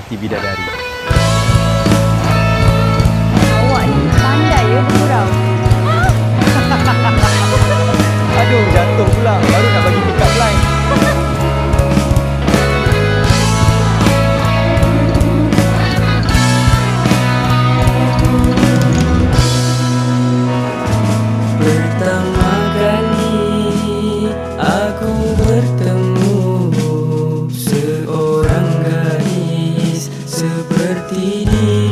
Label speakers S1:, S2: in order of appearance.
S1: seperti bidadari.
S2: Awak ni pandai ya bergurau.
S1: Aduh, jatuh pula. Baru nak bagi pick up line.
S3: Pertama kali aku bertemu seorang gadis seperti dia.